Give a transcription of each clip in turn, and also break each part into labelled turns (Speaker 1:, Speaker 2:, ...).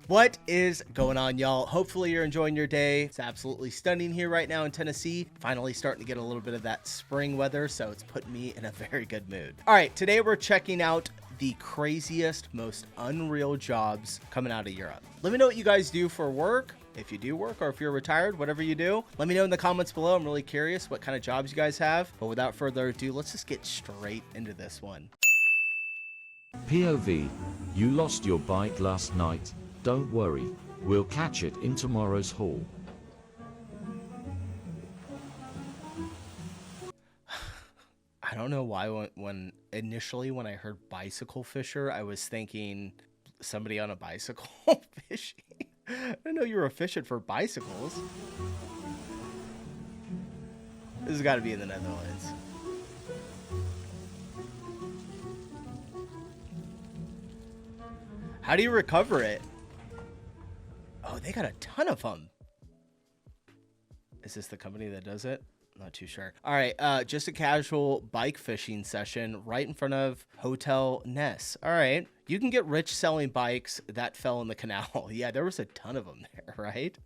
Speaker 1: What is going on, y'all? Hopefully you're enjoying your day. It's absolutely stunning here right now in Tennessee. Finally starting to get a little bit of that spring weather, so it's putting me in a very good mood. All right, today we're checking out the craziest, most unreal jobs coming out of Europe. Let me know what you guys do for work. If you do work or if you're retired, whatever you do, let me know in the comments below. I'm really curious what kind of jobs you guys have. But without further ado, let's just get straight into this one.
Speaker 2: POV, you lost your bike last night. Don't worry, we'll catch it in tomorrow's haul.
Speaker 1: I don't know why when initially when I heard bicycle fisher, I was thinking somebody on a bicycle fishing. I didn't know you were fishing for bicycles. This has got to be in the Netherlands. How do you recover it? Oh, they got a ton of them. Is this the company that does it? Not too sure. All right, just a casual bike fishing session right in front of Hotel Ness. All right, you can get rich selling bikes that fell in the canal. Yeah, there was a ton of them there, right?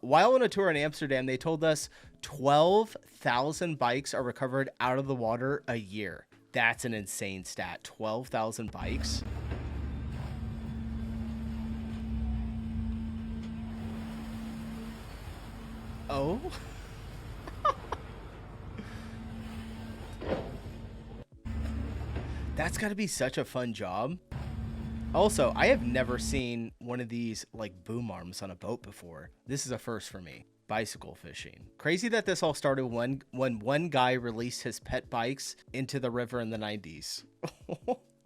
Speaker 1: While on a tour in Amsterdam, they told us 12,000 bikes are recovered out of the water a year. That's an insane stat. 12,000 bikes. Oh. That's got to be such a fun job. Also, I have never seen one of these like boom arms on a boat before. This is a first for me. Bicycle fishing. Crazy that this all started when one guy released his pet bikes into the river in the 90s.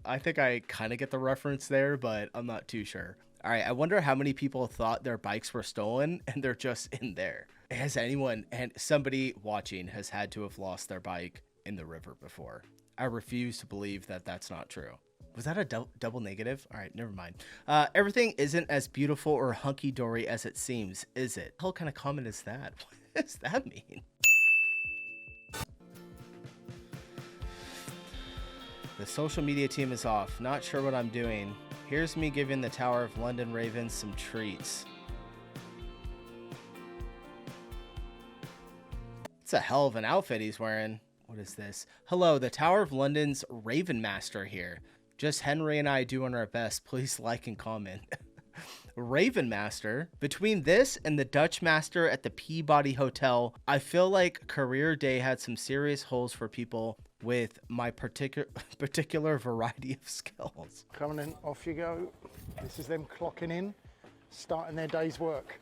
Speaker 1: I think I kind of get the reference there, but I'm not too sure. All right, I wonder how many people thought their bikes were stolen and they're just in there. Has anyone, and somebody watching has had to have lost their bike in the river before. I refuse to believe that that's not true. Was that a double negative? All right, never mind. Everything isn't as beautiful or hunky-dory as it seems, is it? What hell kind of comment is that? What does that mean? The social media team is off. Not sure what I'm doing. Here's me giving the Tower of London Ravens some treats. It's a hell of an outfit he's wearing. What is this? Hello, the Tower of London's Ravenmaster here. Just Henry and I doing our best. Please like and comment. Ravenmaster. Between this and the Dutch Master at the Peabody Hotel, I feel like Career Day had some serious holes for people with my particular variety of skills.
Speaker 3: Coming in, off you go. This is them clocking in, starting their day's work.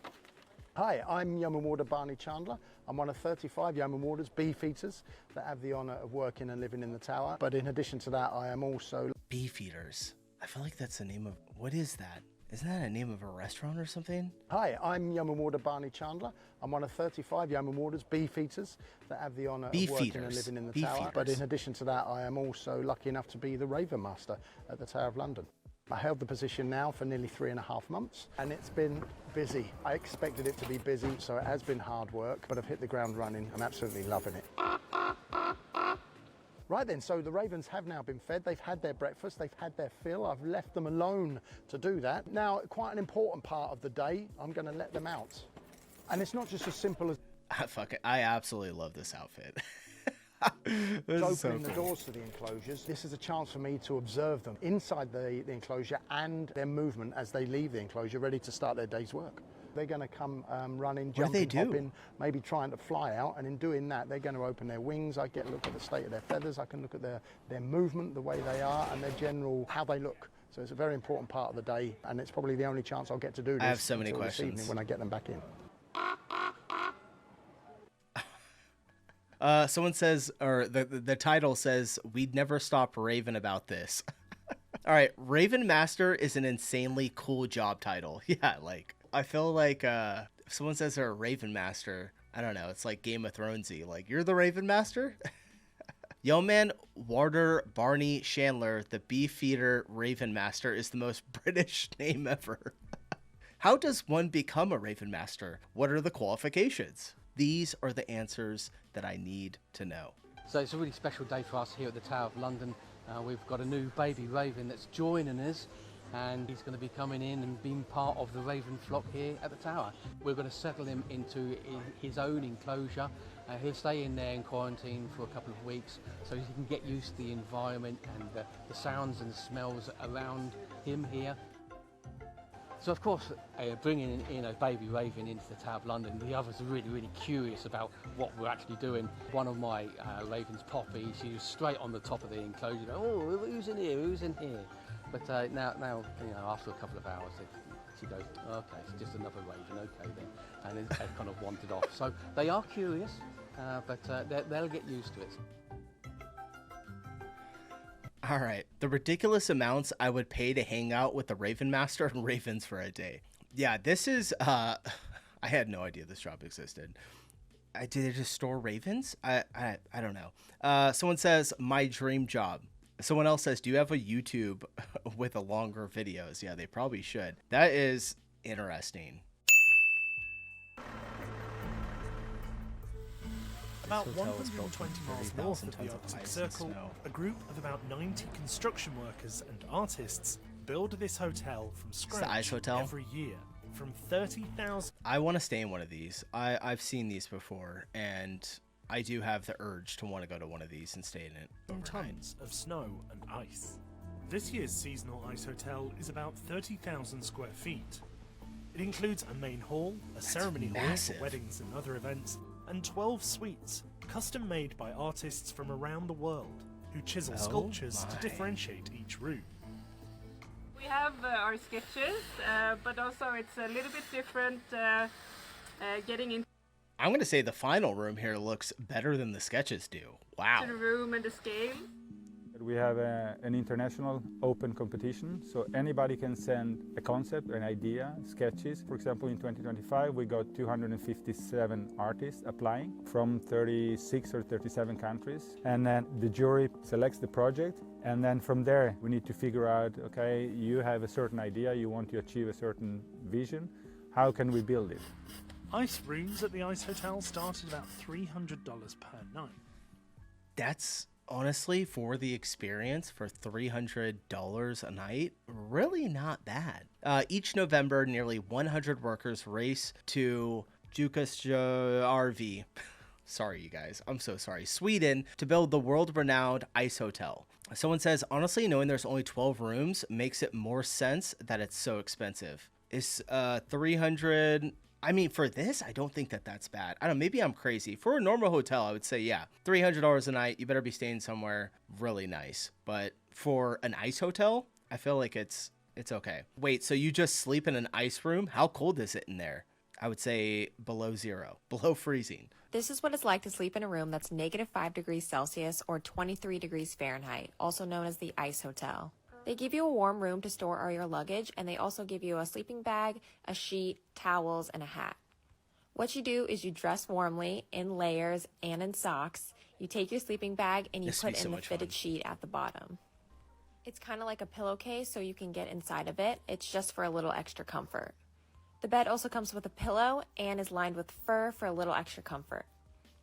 Speaker 3: Hi, I'm Yeoman Warder Barney Chandler. I'm one of 35 Yeoman Warders, beefeaters, that have the honour of working and living in the tower. But in addition to that, I am also...
Speaker 1: Beefeaters. I feel like that's the name of... What is that? Isn't that a name of a restaurant or something?
Speaker 3: Hi, I'm Yeoman Warder Barney Chandler. I'm one of 35 Yeoman Warders, beefeaters, that have the honour of working and living in the tower. But in addition to that, I am also lucky enough to be the Ravenmaster at the Tower of London. I held the position now for nearly 3.5 months, and it's been busy. I expected it to be busy, so it has been hard work, but I've hit the ground running. I'm absolutely loving it. Right then, so the ravens have now been fed. They've had their breakfast, they've had their fill. I've left them alone to do that. Now, quite an important part of the day, I'm going to let them out. And it's not just as simple as...
Speaker 1: Fuck it. I absolutely love this outfit.
Speaker 3: Opening the doors to the enclosures. This is a chance for me to observe them inside the enclosure and their movement as they leave the enclosure, ready to start their day's work. They're going to come running, jumping, hopping, maybe trying to fly out, and in doing that, they're going to open their wings. I get a look at the state of their feathers. I can look at their movement, the way they are, and their general, how they look. So it's a very important part of the day, and it's probably the only chance I'll get to do this.
Speaker 1: I have so many questions.
Speaker 3: This evening when I get them back in.
Speaker 1: Someone says, or the title says, we'd never stop raving about this. All right, Ravenmaster is an insanely cool job title. Yeah, like, I feel like if someone says they're a Ravenmaster, I don't know, it's like Game of Thronesy. Like, you're the Ravenmaster? Yeoman Warder Barney Chandler, the Beefeater Ravenmaster, is the most British name ever. How does one become a Ravenmaster? What are the qualifications? These are the answers that I need to know.
Speaker 4: So it's a really special day for us here at the Tower of London. We've got a new baby raven that's joining us. and he's going to be coming in and being part of the raven flock here at the tower. We're going to settle him into his own enclosure. He'll stay in there in quarantine for a couple of weeks so he can get used to the environment and the sounds and smells around him here. So of course, bringing in a baby raven into the Tower of London, the others are really curious about what we're actually doing. One of my ravens, Poppy, she was straight on the top of the enclosure, going, oh, who's in here, who's in here? But now, you know, after a couple of hours, she goes, okay, it's just another raven, okay then, and they've kind of wandered off. So they are curious, but they'll get used to it.
Speaker 1: All right, the ridiculous amounts I would pay to hang out with the Ravenmaster and ravens for a day. Yeah, this is, I had no idea this job existed. Did they just store ravens? I don't know. Someone says, my dream job. Someone else says, do you have a YouTube with a longer videos? Yeah, they probably should. That is interesting.
Speaker 5: About 120 miles north of the Arctic Circle, a group of about 90 construction workers and artists build this hotel from scratch every year. From 30,000.
Speaker 1: I want to stay in one of these. I've seen these before, and I do have the urge to want to go to one of these and stay in it overnight.
Speaker 5: Tons of snow and ice. This year's seasonal ice hotel is about 30,000 square feet. It includes a main hall, a ceremony hall for weddings and other events, and 12 suites, custom made by artists from around the world, who chisel sculptures to differentiate each room.
Speaker 6: We have our sketches, but also it's a little bit different getting into
Speaker 1: I'm going to say the final room here looks better than the sketches do. Wow.
Speaker 6: the room and the scale.
Speaker 7: We have an international open competition, so anybody can send a concept, an idea, sketches. For example, in 2025, we got 257 artists applying from 36 or 37 countries. And then the jury selects the project. And then from there, we need to figure out, okay, you have a certain idea, you want to achieve a certain vision. How can we build it?
Speaker 5: Ice rooms at the Ice Hotel start at about $300 per night.
Speaker 1: That's honestly, for the experience, for $300 a night, really not bad. Each November, nearly 100 workers race to Jukkasjärvi. Sorry, you guys. I'm so sorry. Sweden, to build the world-renowned ice hotel. Someone says, honestly, knowing there's only 12 rooms makes it more sense that it's so expensive. Is 300... I mean, for this, I don't think that that's bad. I don't know, maybe I'm crazy. For a normal hotel, I would say, yeah, $300 a night, you better be staying somewhere really nice. But for an ice hotel, I feel like it's okay. Wait, so you just sleep in an ice room? How cold is it in there? I would say below zero, below freezing.
Speaker 8: This is what it's like to sleep in a room that's -5 degrees Celsius or 23 degrees Fahrenheit, also known as the ice hotel. They give you a warm room to store all your luggage, and they also give you a sleeping bag, a sheet, towels, and a hat. What you do is you dress warmly, in layers, and in socks. You take your sleeping bag, and you put in the fitted sheet at the bottom. It's kind of like a pillowcase, so you can get inside of it. It's just for a little extra comfort. The bed also comes with a pillow and is lined with fur for a little extra comfort.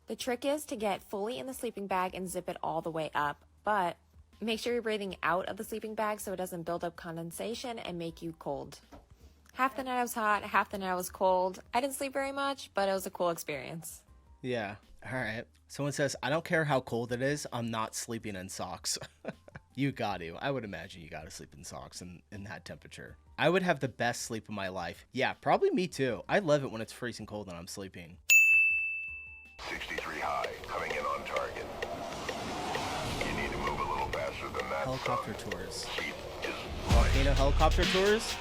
Speaker 8: The trick is to get fully in the sleeping bag and zip it all the way up, but make sure you're breathing out of the sleeping bag so it doesn't build up condensation and make you cold. Half the night I was hot, half the night I was cold. I didn't sleep very much, but it was a cool experience.
Speaker 1: Yeah, all right. Someone says, I don't care how cold it is, I'm not sleeping in socks. You got to. I would imagine you got to sleep in socks in that temperature. I would have the best sleep of my life. Yeah, probably me too. I love it when it's freezing cold and I'm sleeping.
Speaker 9: 63 high, coming in on target. You need to move a little faster than that.
Speaker 1: Helicopter tours.
Speaker 9: Speed is
Speaker 1: Volcano helicopter tours?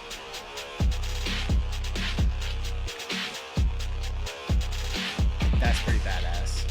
Speaker 1: That's pretty badass.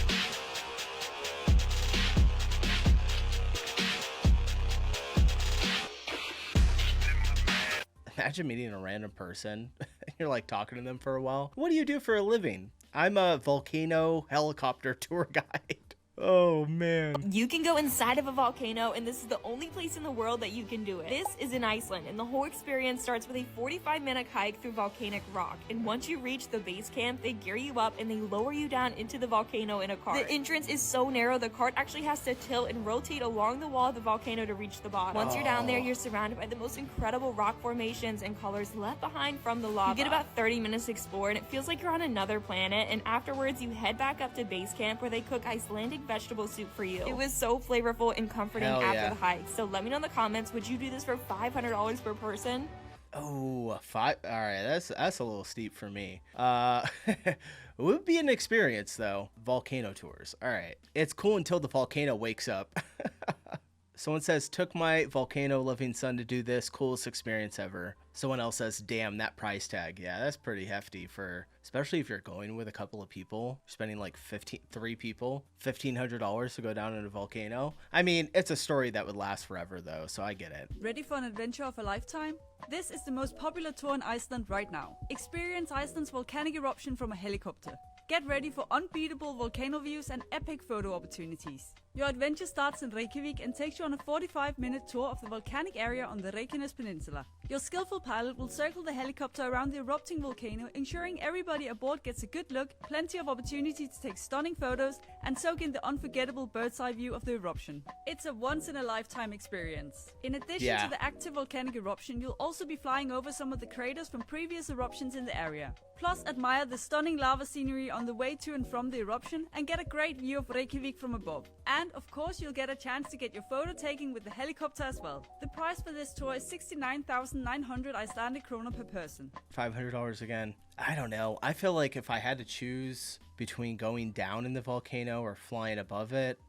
Speaker 1: Imagine meeting a random person. You're like talking to them for a while. What do you do for a living? I'm a volcano helicopter tour guide. Oh man.
Speaker 10: You can go inside of a volcano, and this is the only place in the world that you can do it. This is in Iceland, and the whole experience starts with a 45-minute hike through volcanic rock. And once you reach the base camp, they gear you up and they lower you down into the volcano in a cart. The entrance is so narrow, the cart actually has to tilt and rotate along the wall of the volcano to reach the bottom. Once you're down there, you're surrounded by the most incredible rock formations and colors left behind from the lava. You get about 30 minutes to explore, and it feels like you're on another planet. And afterwards, you head back up to base camp where they cook Icelandic vegetable soup for you. It was so flavorful and comforting after the hike. So let me know in the comments, would you do this for $500 per person?
Speaker 1: Oh, five. All right, that's a little steep for me. It would be an experience though. Volcano tours. All right, it's cool until the volcano wakes up. Someone says, took my volcano loving son to do this, coolest experience ever. Someone else says, damn, that price tag. Yeah, that's pretty hefty for, especially if you're going with a couple of people, spending like 3 people, $1,500 to go down in a volcano. I mean, it's a story that would last forever though, so I get it.
Speaker 11: Ready for an adventure of a lifetime? This is the most popular tour in Iceland right now. Experience Iceland's volcanic eruption from a helicopter. Get ready for unbeatable volcano views and epic photo opportunities. Your adventure starts in Reykjavik and takes you on a 45-minute tour of the volcanic area on the Reykjanes Peninsula. Your skillful pilot will circle the helicopter around the erupting volcano, ensuring everybody aboard gets a good look, plenty of opportunity to take stunning photos, and soak in the unforgettable bird's-eye view of the eruption. It's a once-in-a-lifetime experience. In addition to the active volcanic eruption, you'll also be flying over some of the craters from previous eruptions in the area. Plus, admire the stunning lava scenery on the way to and from the eruption and get a great view of Reykjavik from above. And, of course, you'll get a chance to get your photo taken with the helicopter as well. The price for this tour is 69,900 Icelandic kroner per person.
Speaker 1: $500 again. I don't know. I feel like if I had to choose between going down in the volcano or flying above it,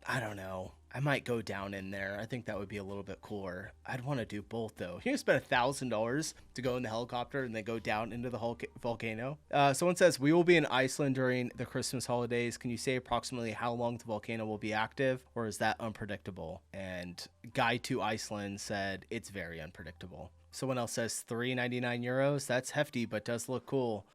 Speaker 1: I don't know. I might go down in there. I think that would be a little bit cooler. I'd want to do both though. You're gonna spend $1,000 to go in the helicopter and then go down into the volcano. Someone says, we will be in Iceland during the Christmas holidays. Can you say approximately how long the volcano will be active, or is that unpredictable? And Guide to Iceland said it's very unpredictable. Someone else says 399 euros. That's hefty, but does look cool.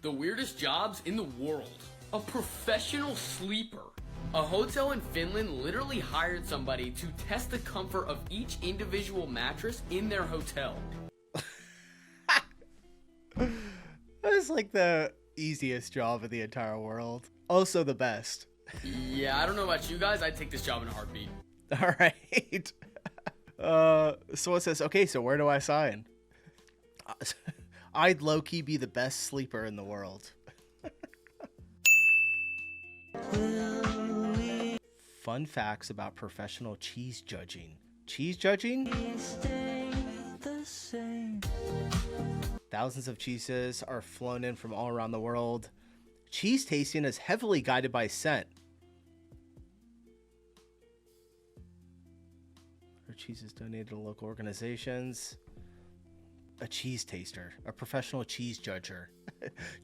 Speaker 12: The weirdest jobs in the world. A professional sleeper. A hotel in Finland literally hired somebody to test the comfort of each individual mattress in their hotel.
Speaker 1: That's like the easiest job in the entire world. Also the best.
Speaker 12: Yeah, I don't know about you guys. I'd take this job in a heartbeat.
Speaker 1: All right. Someone says, okay, so where do I sign? I'd low-key be the best sleeper in the world. Fun facts about professional cheese judging. Cheese judging? Thousands of cheeses are flown in from all around the world. Cheese tasting is heavily guided by scent. Or cheeses donated to local organizations. A cheese taster. A professional cheese judger.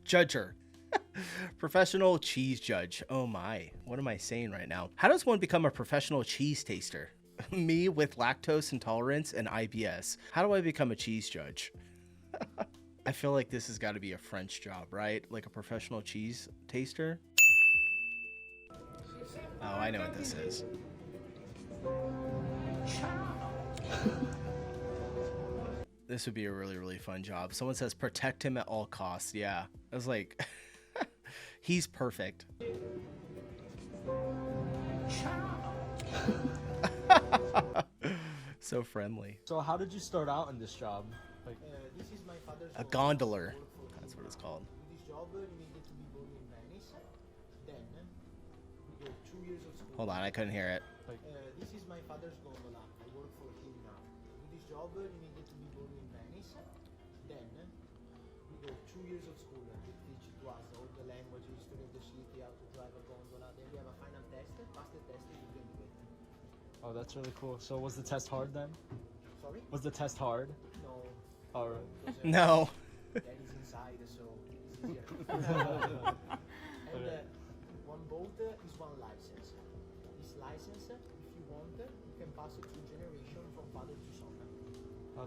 Speaker 1: Judger. Professional cheese judge. Oh my, what am I saying right now? How does one become a professional cheese taster? Me with lactose intolerance and IBS. How do I become a cheese judge? I feel like this has got to be a French job, right? Like a professional cheese taster? Oh, I know what this is. This would be a really, really fun job. Someone says protect him at all costs. Yeah, I was like... He's perfect. So friendly.
Speaker 13: So how did you start out in this job? Like,
Speaker 14: this is my father's
Speaker 1: a gondoler. That's what it's called.
Speaker 14: This job, you needed to be born in Venice. Then we go 2 years of school.
Speaker 1: Hold on, I couldn't hear it.
Speaker 14: This is my father's gondola. I work for him now. With this job, you needed to be born in Venice. Then we go 2 years of school. They teach to us all the language, history of the city, how to drive a gondola. Then we have a final test. Pass the test, you can do it.
Speaker 13: oh, that's really cool. So was the test hard then?
Speaker 14: Sorry?
Speaker 13: Was the test hard?
Speaker 14: No.
Speaker 13: Or
Speaker 1: no.
Speaker 14: That is inside, so it's easier. And one boat is one license. This license, if you want, you can pass it through generation from father to son.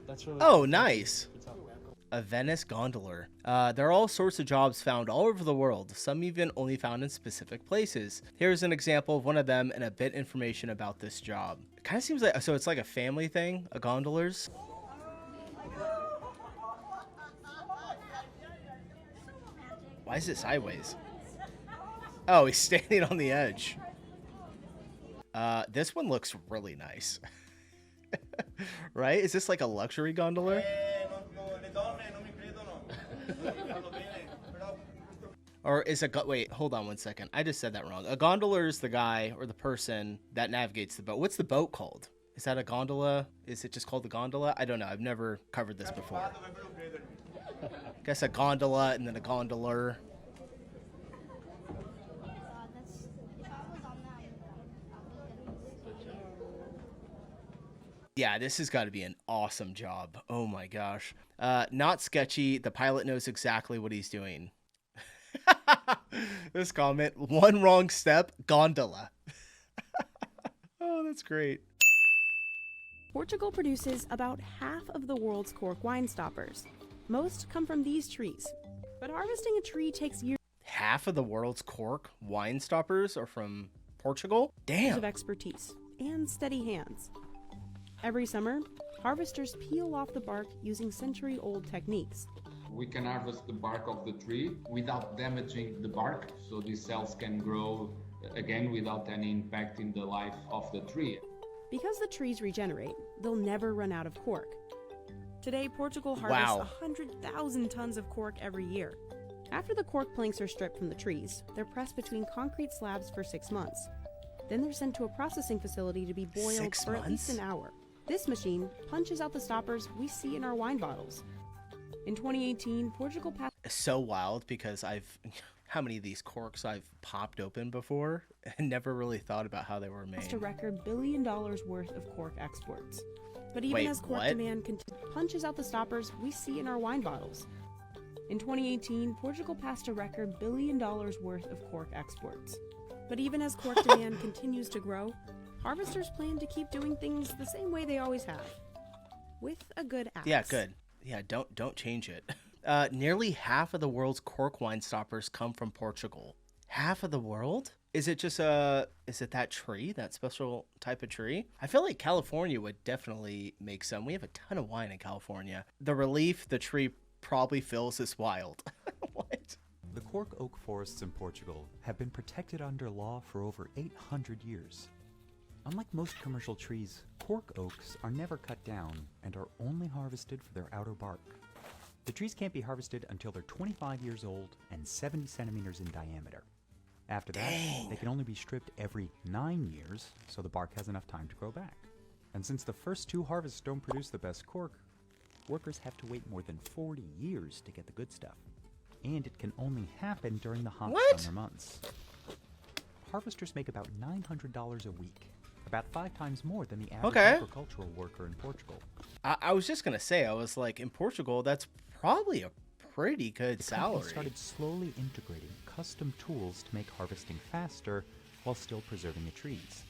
Speaker 13: that's really
Speaker 1: Oh,
Speaker 13: cool.
Speaker 1: nice. A Venice gondolier. There are all sorts of jobs found all over the world, some even only found in specific places. Here's an example of one of them and a bit information about this job. It kind of seems like, so it's like a family thing, a gondoliers. Why is it sideways? Oh, he's standing on the edge. This one looks really nice. Right? Is this like a luxury gondola? Or is a wait, hold on one second. I just said that wrong. A gondola is the guy or the person that navigates the boat. What's the boat called? Is that a gondola? Is it just called the gondola? I don't know. I've never covered this before. Guess a gondola and then a gondoler. Yeah, this has got to be an awesome job. Oh my gosh. Not sketchy. The pilot knows exactly what he's doing. This comment, one wrong step, gondola. Oh, that's great.
Speaker 15: Portugal produces about half of the world's cork wine stoppers. Most come from these trees, but harvesting a tree takes years.
Speaker 1: Half of the world's cork wine stoppers are from Portugal? Damn.
Speaker 15: Of expertise and steady hands. Every summer, harvesters peel off the bark using century-old techniques.
Speaker 16: We can harvest the bark of the tree without damaging the bark, so these cells can grow again without any impact in the life of the tree.
Speaker 15: Because the trees regenerate, they'll never run out of cork. Today, Portugal harvests 100,000 tons of cork every year. After the cork planks are stripped from the trees, they're pressed between concrete slabs for 6 months. Then they're sent to a processing facility to be boiled for at least an hour. This machine punches out the stoppers we see in our wine bottles. In 2018, Portugal passed...
Speaker 1: So wild because how many of these corks I've popped open before and never really thought about how they were made.
Speaker 15: A record $1 billion worth of cork exports. But even as cork demand punches out the stoppers we see in our wine bottles. In 2018, Portugal passed a record $1 billion worth of cork exports. But even as cork demand continues to grow, harvesters plan to keep doing things the same way they always have. With a good axe.
Speaker 1: Yeah, good. Yeah, don't change it. Nearly half of the world's cork wine stoppers come from Portugal. Half of the world? Is it just is it that tree, that special type of tree? I feel like California would definitely make some. We have a ton of wine in California. The relief the tree probably feels is wild. What?
Speaker 17: The cork oak forests in Portugal have been protected under law for over 800 years. Unlike most commercial trees, cork oaks are never cut down and are only harvested for their outer bark. The trees can't be harvested until they're 25 years old and 70 centimeters in diameter. After that, they can only be stripped every 9 years, so the bark has enough time to grow back. And since the first 2 harvests don't produce the best cork, workers have to wait more than 40 years to get the good stuff. And it can only happen during the hot summer months. Harvesters make about $900 a week. About 5 times more than the average agricultural worker in Portugal.
Speaker 1: I was just gonna say, I was like, in Portugal, that's probably a pretty good salary.
Speaker 17: They started slowly integrating custom tools to make harvesting faster while still preserving the trees.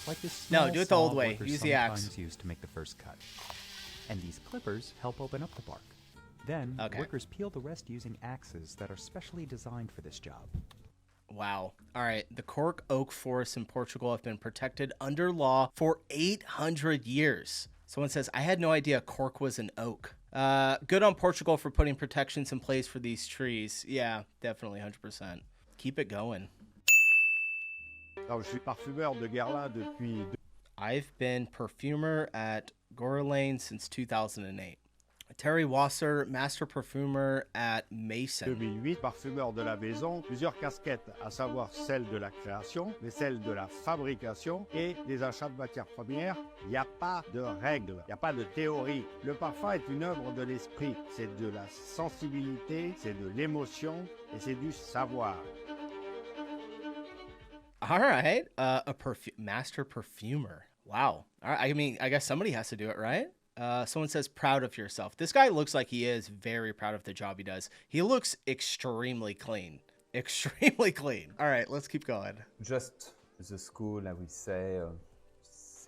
Speaker 17: Like this small
Speaker 1: do it the old
Speaker 17: saw
Speaker 1: way.
Speaker 17: workers
Speaker 1: Use the axe.
Speaker 17: sometimes use to make the first cut. And these clippers help open up the bark. Then workers peel the rest using axes that are specially designed for this job.
Speaker 1: Wow. All right. The cork oak forests in Portugal have been protected under law for 800 years. Someone says, I had no idea cork was an oak. Good on Portugal for putting protections in place for these trees. Yeah, definitely 100%. Keep it going. I've been perfumer at Gorlane since 2008. Terry Wasser, master perfumer at Mason.
Speaker 18: 2008, parfumeur de la maison, plusieurs casquettes, à savoir celle de la création, mais celle de la fabrication et des achats de matières premières. Il n'y a pas de règles, il n'y a pas de théorie. Le parfum est une œuvre de l'esprit. C'est de la sensibilité, c'est de l'émotion et c'est du savoir.
Speaker 1: All right, master perfumer. Wow. All right. I mean, I guess somebody has to do it, right? Someone says, proud of yourself. This guy looks like he is very proud of the job he does. He looks extremely clean. Extremely clean. All right, let's keep going.
Speaker 19: Just the school, I would say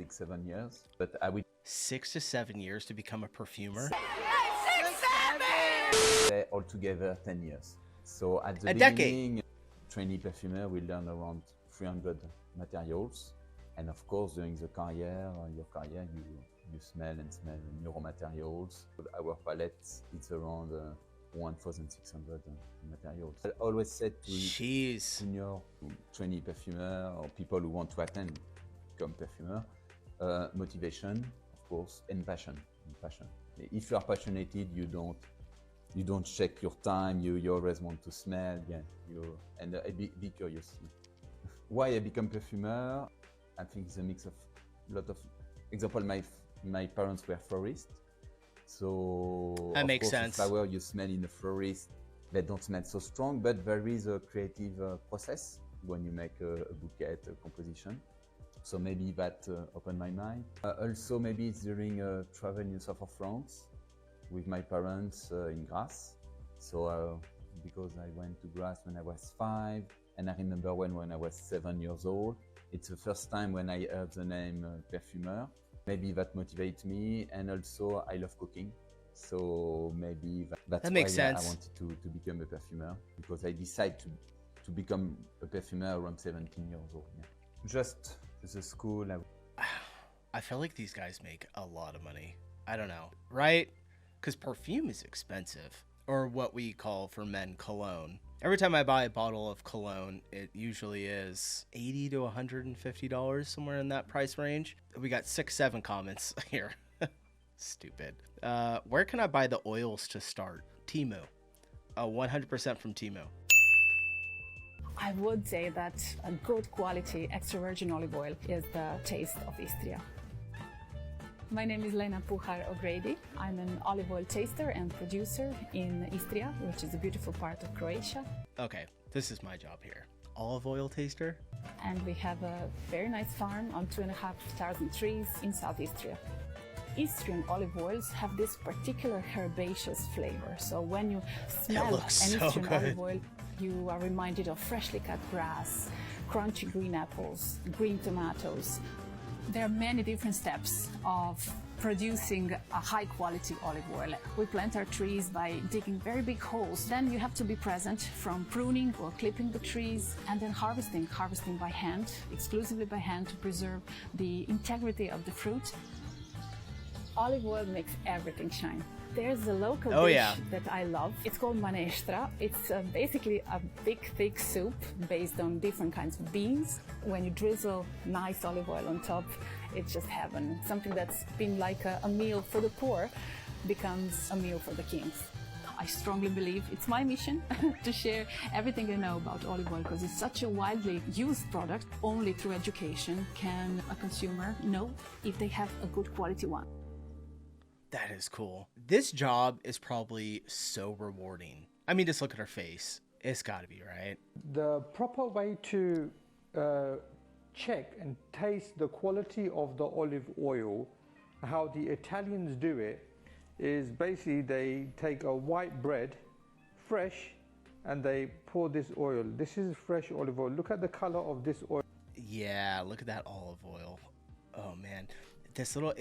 Speaker 19: 6-7 years. But I would
Speaker 1: 6 to 7 years to become a perfumer.
Speaker 20: 6-7
Speaker 19: Altogether 10 years. So at the
Speaker 1: A
Speaker 19: beginning,
Speaker 1: decade.
Speaker 19: trainee perfumer will learn around 300 materials. And of course, during the career, your career, you smell new materials. Our palette, it's around 1,600 materials. I always said to junior trainee perfumer or people who want to attend become perfumer, motivation, of course, and passion. If you are passionate, you don't check your time. You always want to smell. Be curious. Why I become perfumer? I think it's a mix of a lot of example. My parents were florists, so
Speaker 1: that makes
Speaker 19: of course,
Speaker 1: sense.
Speaker 19: The flower you smell in the florist, they don't smell so strong, but there is a creative process when you make a bouquet, a composition. So maybe that opened my mind. Also, maybe it's during a travel in the south of France with my parents in Grasse. So because I went to Grasse when I was 5, and I remember when I was 7 years old. It's the first time when I heard the name perfumer. Maybe that motivates me, and also I love cooking. So maybe that's
Speaker 1: that makes
Speaker 19: why
Speaker 1: sense.
Speaker 19: I wanted to become a perfumer, because I decided to become a perfumer around 17 years old. Yeah. Just the school.
Speaker 1: I feel like these guys make a lot of money. I don't know, right? Because perfume is expensive, or what we call for men cologne. Every time I buy a bottle of cologne, it usually is $80 to $150, somewhere in that price range. We got 6-7 comments here. Stupid. Where can I buy the oils to start? Temu. 100% from Temu.
Speaker 20: I would say that a good quality extra virgin olive oil is the taste of Istria. My name is Lena Puhar O'Grady. I'm an olive oil taster and producer in Istria, which is a beautiful part of Croatia.
Speaker 1: Okay, this is my job here. Olive oil taster?
Speaker 20: And we have a very nice farm on 2,500 trees in South Istria. Istrian olive oils have this particular herbaceous flavor. So when you smell an Istrian olive oil, you are reminded of freshly cut grass, crunchy green apples, green tomatoes. There are many different steps of producing a high quality olive oil. We plant our trees by digging very big holes. Then you have to be present from pruning or clipping the trees, and then harvesting by hand, exclusively by hand, to preserve the integrity of the fruit. Olive oil makes everything shine. There's a local dish that I love. It's called manestra. It's basically a big, thick soup based on different kinds of beans. When you drizzle nice olive oil on top, it's just heaven. Something that's been like a meal for the poor becomes a meal for the kings. I strongly believe it's my mission to share everything I know about olive oil, because it's such a widely used product. Only through education can a consumer know if they have a good quality one.
Speaker 1: That is cool. This job is probably so rewarding. I mean, just look at her face. It's got to be, right?
Speaker 21: The proper way to check and taste the quality of the olive oil, how the Italians do it, is basically they take a white bread, fresh, and they pour this oil. This is fresh olive oil. Look at the color of this oil.
Speaker 1: Yeah, look at that olive oil. Oh, man. This little,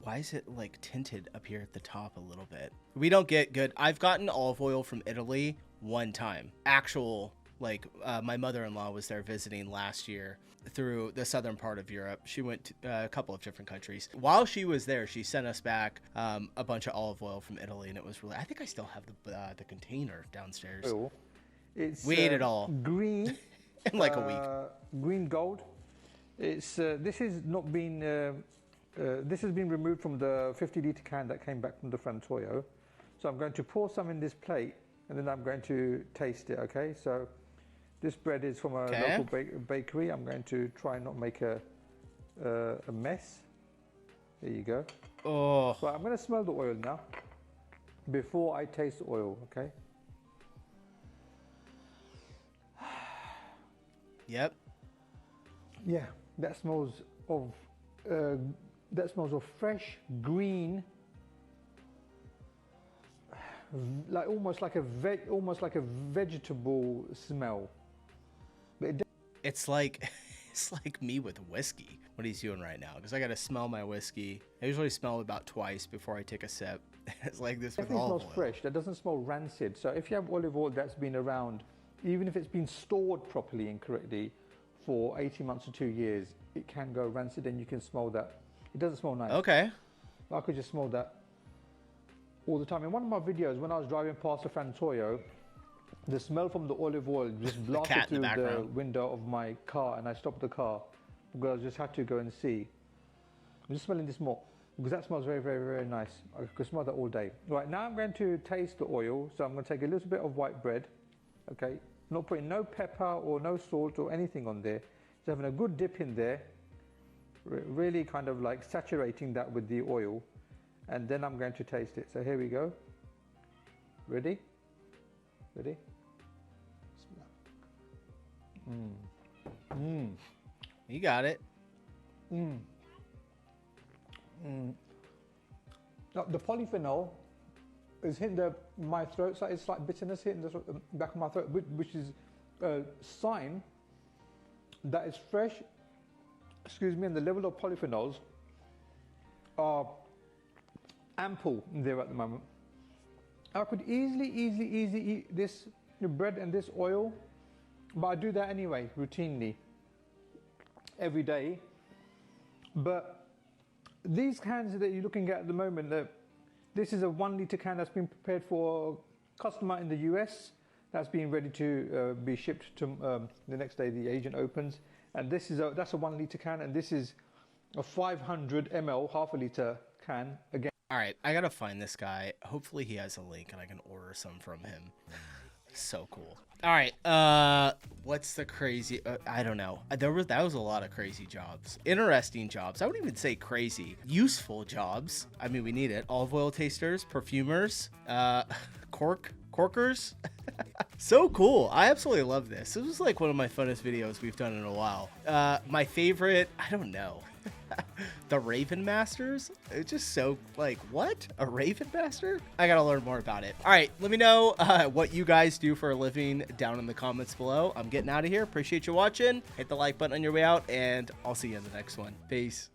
Speaker 1: why is it like tinted up here at the top a little bit? We don't get good. I've gotten olive oil from Italy one time. Actual, like, my mother-in-law was there visiting last year through the southern part of Europe. She went to a couple of different countries. While she was there, she sent us back a bunch of olive oil from Italy, and it was really, I think I still have the container downstairs. We ate it all.
Speaker 21: Green.
Speaker 1: In like a week.
Speaker 21: Green gold. This has not been... this has been removed from the 50-litre can that came back from the Frantoio. So I'm going to pour some in this plate, and then I'm going to taste it, okay? So this bread is from a local bakery. I'm going to try and not make a mess. There you go.
Speaker 1: Oh.
Speaker 21: But I'm going to smell the oil now before I taste the oil, okay?
Speaker 1: Yep.
Speaker 21: Yeah, that smells of fresh green, like almost like a vegetable smell. But
Speaker 1: it's like It's like me with whiskey, what he's doing right now, because I got to smell my whiskey. I usually smell it about twice before I take a sip. It's like this with olive oil.
Speaker 21: It smells fresh. That doesn't smell rancid. So if you have olive oil that's been around, even if it's been stored properly and correctly for 18 months to 2 years, it can go rancid and you can smell that. It doesn't smell nice.
Speaker 1: Okay.
Speaker 21: I could just smell that all the time. In one of my videos, when I was driving past the Frantoio, the smell from the olive oil just blasted through the window of my car, and I stopped the car because I just had to go and see. I'm just smelling this more because that smells very, very, very nice. I could smell that all day. Right, now I'm going to taste the oil. So I'm going to take a little bit of white bread. Okay, not putting no pepper or no salt or anything on there. Just having a good dip in there, really kind of like saturating that with the oil, and then I'm going to taste it. So here we go. Ready? Ready?
Speaker 1: You got it.
Speaker 21: Now, the polyphenol is hitting my throat, so it's like bitterness hitting the back of my throat, which is a sign that it's fresh. Excuse me, and the level of polyphenols are ample there at the moment. I could easily eat this bread and this oil, but I do that anyway, routinely, every day. But these cans that you're looking at the moment, this is a 1 litre can that's been prepared for a customer in the US that's being ready to be shipped to the next day the agent opens. And this is that's a 1 litre can, and this is a 500 ml, half a litre can again.
Speaker 1: All right, I gotta find this guy. Hopefully he has a link and I can order some from him. So cool. All right, what's the crazy? I don't know. That was a lot of crazy jobs, interesting jobs. I wouldn't even say crazy, useful jobs. I mean, we need it. Olive oil tasters, perfumers, corkers. So cool. I absolutely love this. This was like one of my funnest videos we've done in a while. My favorite, I don't know. The Ravenmasters. It's just so like, what? A Ravenmaster? I gotta learn more about it. All right, let me know what you guys do for a living down in the comments below. I'm getting out of here. Appreciate you watching. Hit the like button on your way out, and I'll see you in the next one. Peace.